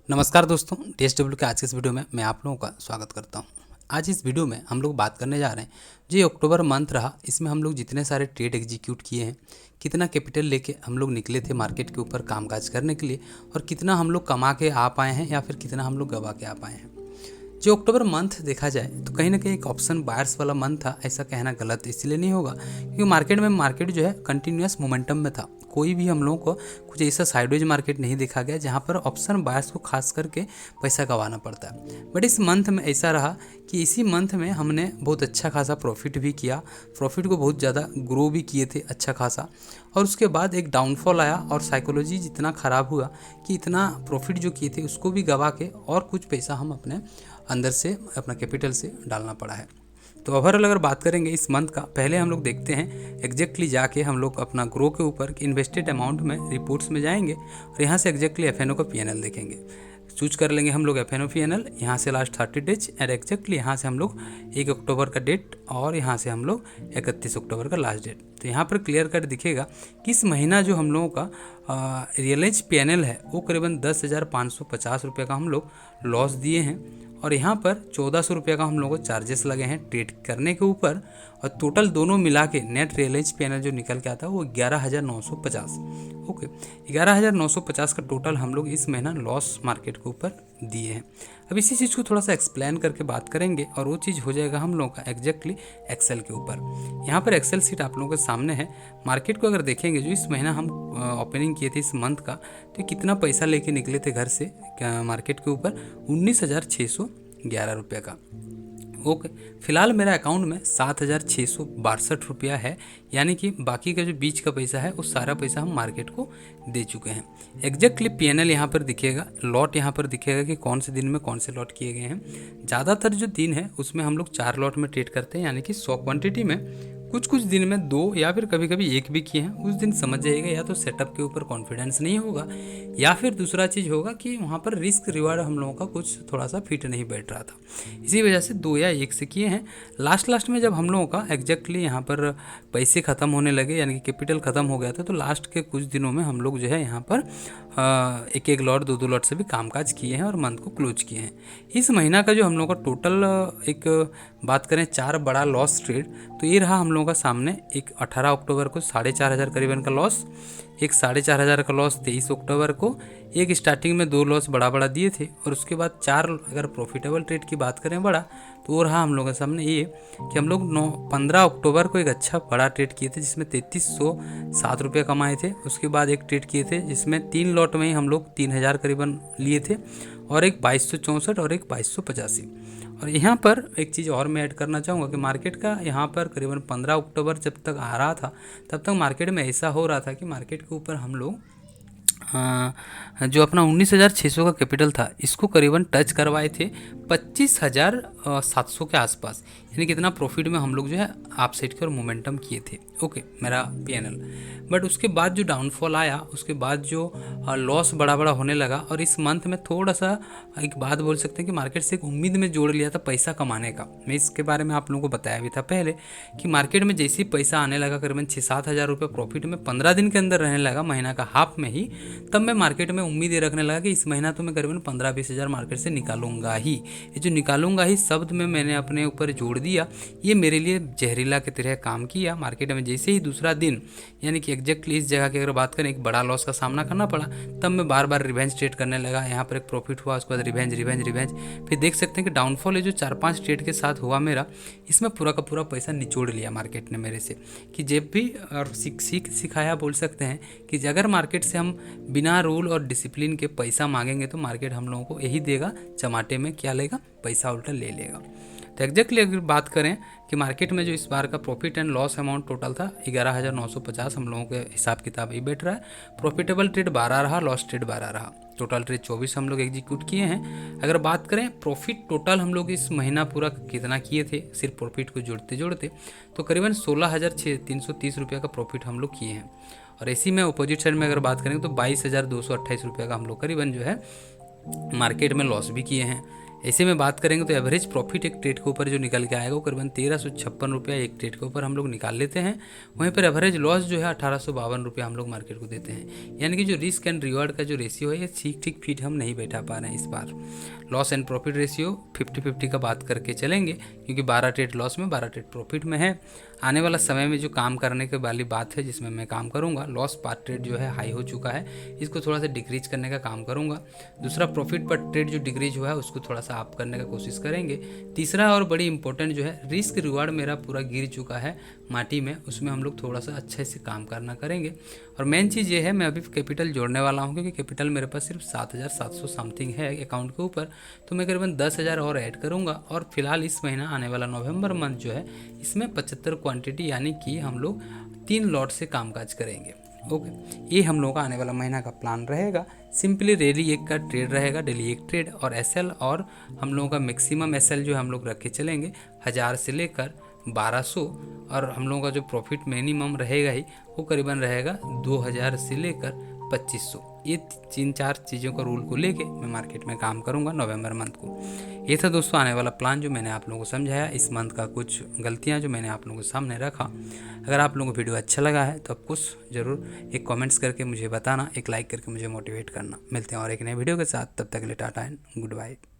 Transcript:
नमस्कार दोस्तों, DSW के आज के इस वीडियो में मैं आप लोगों का स्वागत करता हूं। आज इस वीडियो में हम लोग बात करने जा रहे हैं जो ये अक्टूबर मंथ रहा, इसमें हम लोग जितने सारे ट्रेड एग्जीक्यूट किए हैं, कितना कैपिटल लेके हम लोग निकले थे मार्केट के ऊपर कामकाज करने के लिए और कितना हम लोग कमा के आ पाए हैं या फिर कितना हम लोग गवा के आ पाए हैं। जो अक्टूबर मंथ देखा जाए तो कहीं ना कहीं एक ऑप्शन बायर्स वाला मंथ था, ऐसा कहना गलत इसलिए नहीं होगा क्योंकि मार्केट जो है कंटिन्यूस मोमेंटम में था। कोई भी हम लोगों को कुछ ऐसा साइडवेज मार्केट नहीं देखा गया जहाँ पर ऑप्शन बायर्स को खास करके पैसा गंवाना पड़ता है। बट इस मंथ में ऐसा रहा कि इसी मंथ में हमने बहुत अच्छा खासा प्रॉफिट भी किया, प्रॉफिट को बहुत ज़्यादा ग्रो भी किए थे अच्छा खासा। और उसके बाद एक डाउनफॉल आया और साइकोलॉजी जितना ख़राब हुआ कि इतना प्रॉफिट जो किए थे उसको भी गंवा के और कुछ पैसा हम अपने अंदर से अपना कैपिटल से डालना पड़ा है। तो ओवरऑल अगर बात करेंगे इस मंथ का, पहले हम लोग देखते हैं एग्जैक्टली जाके हम लोग अपना ग्रो के ऊपर इन्वेस्टेड अमाउंट में रिपोर्ट्स में जाएंगे और यहाँ से एग्जैक्टली एफएनओ का पीएनएल देखेंगे। चूज कर लेंगे हम लोग एफएनओ पीएनएल, यहाँ से लास्ट 30 डेज और एग्जैक्टली यहाँ से हम लोग 1 अक्टूबर का डेट और यहाँ से हम लोग 31 अक्टूबर का लास्ट डेट। तो यहाँ पर क्लियर कट दिखेगा कि इस महीना जो हम लोगों का रियलाइज पीएनएल है वो करीबन 10,550 रुपये का हम लोग लॉस दिए हैं और यहाँ पर 1,400 रुपये का हम लोगों को चार्जेस लगे हैं ट्रेड करने के ऊपर और टोटल दोनों मिला के नेट रियलाइज पीएनएल जो निकल के आता है वो 11,950। ओके, 11,950 का टोटल हम लोग इस महीना लॉस मार्केट के ऊपर दिए हैं। अब इसी चीज़ को थोड़ा सा एक्सप्लेन करके बात करेंगे और वो चीज़ हो जाएगा हम लोगों का एग्जैक्टली एक्सेल के ऊपर। यहाँ पर एक्सेल सीट आप लोगों के सामने है। मार्केट को अगर देखेंगे जो इस महीना हम ओपनिंग किए थे इस मंथ का, तो कितना पैसा लेके निकले थे घर से मार्केट के ऊपर 19,611 रुपये का। ओके, फिलहाल मेरा अकाउंट में 7,662 रुपया है, यानी कि बाकी का जो बीच का पैसा है वो सारा पैसा हम मार्केट को दे चुके हैं। एग्जैक्टली पीएनएल यहाँ पर दिखेगा, लॉट यहाँ पर दिखेगा कि कौन से दिन में कौन से लॉट किए गए हैं। ज़्यादातर जो दिन है उसमें हम लोग 4 लॉट में ट्रेड करते हैं, यानी कि 100 क्वान्टिटी में कुछ दिन में 2 या फिर कभी कभी 1 भी किए हैं। उस दिन समझ जाइएगा या तो सेटअप के ऊपर कॉन्फिडेंस नहीं होगा या फिर दूसरा चीज़ होगा कि वहाँ पर रिस्क रिवार्ड हम लोगों का कुछ थोड़ा सा फिट नहीं बैठ रहा था, इसी वजह से 2 या 1 से किए हैं। लास्ट में जब हम लोगों का एग्जैक्टली यहाँ पर पैसे ख़त्म होने लगे, यानी कि कैपिटल ख़त्म हो गया था, तो लास्ट के कुछ दिनों में हम लोग जो है यहाँ पर 1 लॉट 2 लॉट से भी कामकाज किए हैं और मंथ को क्लोज किए हैं। इस महीना का जो हम लोग का टोटल एक बात करें 4 बड़ा लॉस ट्रेड, तो ये रहा हम लोगों का सामने। एक 18 अक्टूबर को 4,500 करीबन का लॉस, एक 4,500 का लॉस 23 अक्टूबर को, एक स्टार्टिंग में 2 लॉस बड़ा दिए थे और उसके बाद 4 अगर प्रॉफिटेबल ट्रेड की बात करें बड़ा, तो वो रहा हम लोगों के सामने ये कि हम लोग 15 अक्टूबर को एक अच्छा बड़ा ट्रेड किए थे जिसमें 3,307 रुपये कमाए थे। उसके बाद एक ट्रेड किए थे जिसमें 3 लॉट में ही हम लोग 3,000 करीबन लिए थे और एक 2,264 और एक 2,285। और यहाँ पर एक चीज़ और मैं ऐड करना चाहूँगा कि मार्केट का यहाँ पर करीबन 15 अक्टूबर जब तक आ रहा था तब तक मार्केट में ऐसा हो रहा था कि मार्केट के ऊपर हम लोग जो अपना 19,600 का कैपिटल था इसको करीबन टच करवाए थे 25,700 के आसपास, यानी कितना प्रॉफिट में हम लोग जो है आप साइड की और मोमेंटम किए थे। ओके, मेरा पीएनएल। बट उसके बाद जो डाउनफॉल आया, उसके बाद जो लॉस बड़ा होने लगा और इस मंथ में थोड़ा सा एक बात बोल सकते हैं कि मार्केट से एक उम्मीद में जोड़ लिया था पैसा कमाने का। मैं इसके बारे में आप लोगों को बताया भी था पहले कि मार्केट में जैसे ही पैसा आने लगा करीबन 6-7 हज़ार रुपये प्रॉफिट में 15 दिन के अंदर रहने लगा, महीना का हाफ में ही, तब मैं मार्केट में उम्मीद ये रखने लगा कि इस महीना तो मैं करीबन 15-20 हज़ार मार्केट से निकालूंगा ही। ये जो निकालूंगा ही शब्द में मैंने अपने ऊपर जोड़ दिया, ये मेरे लिए जहरीला की तरह काम किया। मार्केट में जैसे ही दूसरा दिन, यानी कि एग्जैक्टली इस जगह की अगर बात करें, एक बड़ा लॉस का सामना करना पड़ा, तब मैं बार रिवेंज ट्रेड करने लगा। यहाँ पर एक प्रॉफिट हुआ, उसके बाद रिवेंज। फिर देख सकते हैं कि डाउनफॉल है जो 4-5 ट्रेड के साथ हुआ मेरा, इसमें पूरा का पूरा पैसा निचोड़ लिया मार्केट ने मेरे से। कि जब भी और सिखाया बोल सकते हैं कि अगर मार्केट से हम बिना रूल और डिसिप्लिन के पैसा मांगेंगे तो मार्केट हम लोगों को यही देगा, चमाटे में क्या लेगा, पैसा उल्टा ले लेगा। तो एग्जैक्टली अगर बात करें कि मार्केट में जो इस बार का profit and loss amount total था 11,950 हम लोगों के हिसाब किताब ही बैठ रहा है। प्रॉफिटेबल ट्रेड 12 रहा, लॉस ट्रेड 12 रहा, टोटल ट्रेड 24 हम लोग एग्जीक्यूट किए हैं। अगर बात करें प्रॉफिट टोटल हम लोग इस महीना पूरा कितना किए थे सिर्फ प्रॉफिट को जोड़ते तो करीबन 16,330 रुपये का प्रॉफिट हम लोग किए हैं। और इसी में अपोजिट साइड में अगर बात करें तो 22,228 रुपये का हम लोग करीबन जो है मार्केट में लॉस भी किए हैं। ऐसे में बात करेंगे तो एवरेज प्रॉफिट एक ट्रेड के ऊपर जो निकल के आएगा वो करीबन 1356 रुपया एक ट्रेड के ऊपर हम लोग निकाल लेते हैं। वहीं पर एवरेज लॉस जो है 1852 रुपया हम लोग मार्केट को देते हैं। यानी कि जो रिस्क एंड रिवार्ड का जो रेशियो है ये ठीक ठीक फिट हम नहीं बैठा पा रहे हैं इस बार। लॉस एंड प्रॉफिट रेशियो 50-50 का बात करके चलेंगे, क्योंकि 12 ट्रेड लॉस में 12 ट्रेड प्रॉफिट में है। आने वाला समय में जो काम करने के वाली बात है जिसमें मैं काम करूंगा, लॉस पर ट्रेड जो है हाई हो चुका है, इसको थोड़ा सा डिक्रीज करने का काम करूंगा। दूसरा, प्रॉफिट पर ट्रेड जो डिक्रीज हुआ है उसको थोड़ा सा अप करने का कोशिश करेंगे। तीसरा और बड़ी इंपॉर्टेंट जो है, रिस्क रिवार्ड मेरा पूरा गिर चुका है माटी में, उसमें हम लोग थोड़ा सा अच्छे से काम करना करेंगे। और मेन चीज़ ये है, मैं अभी कैपिटल जोड़ने वाला हूँ, क्योंकि कैपिटल मेरे पास सिर्फ 7700 समथिंग है अकाउंट के ऊपर, तो मैं करीबन 10,000 और ऐड करूँगा। और फिलहाल इस महीना आने वाला नवंबर मंथ जो है, इसमें 75 क्वांटिटी यानी कि हम लोग 3 लॉट से कामकाज करेंगे। ओके, ये हम लोगों का आने वाला महीना का प्लान रहेगा। सिंपली डेली एक का ट्रेड रहेगा, डेली एक ट्रेड, और एसएल और हम लोगों का मैक्सिमम एसएल जो हम लोग रख के चलेंगे 1000 से लेकर 1200, और हम लोगों का जो प्रॉफिट मिनिमम रहेगा ही वो करीबन रहेगा 2000 से लेकर 2500। ये 3-4 चीज़ों का रूल को लेके मैं मार्केट में काम करूंगा नवंबर मंथ को। ये था दोस्तों आने वाला प्लान जो मैंने आप लोगों को समझाया। इस मंथ का कुछ गलतियां जो मैंने आप लोगों के सामने रखा। अगर आप लोगों को वीडियो अच्छा लगा है तो आप कुछ ज़रूर एक कमेंट्स करके मुझे बताना, एक लाइक करके मुझे मोटिवेट करना। मिलते हैं और एक नए वीडियो के साथ, तब तक के लिए टाटा एंड गुड बाय।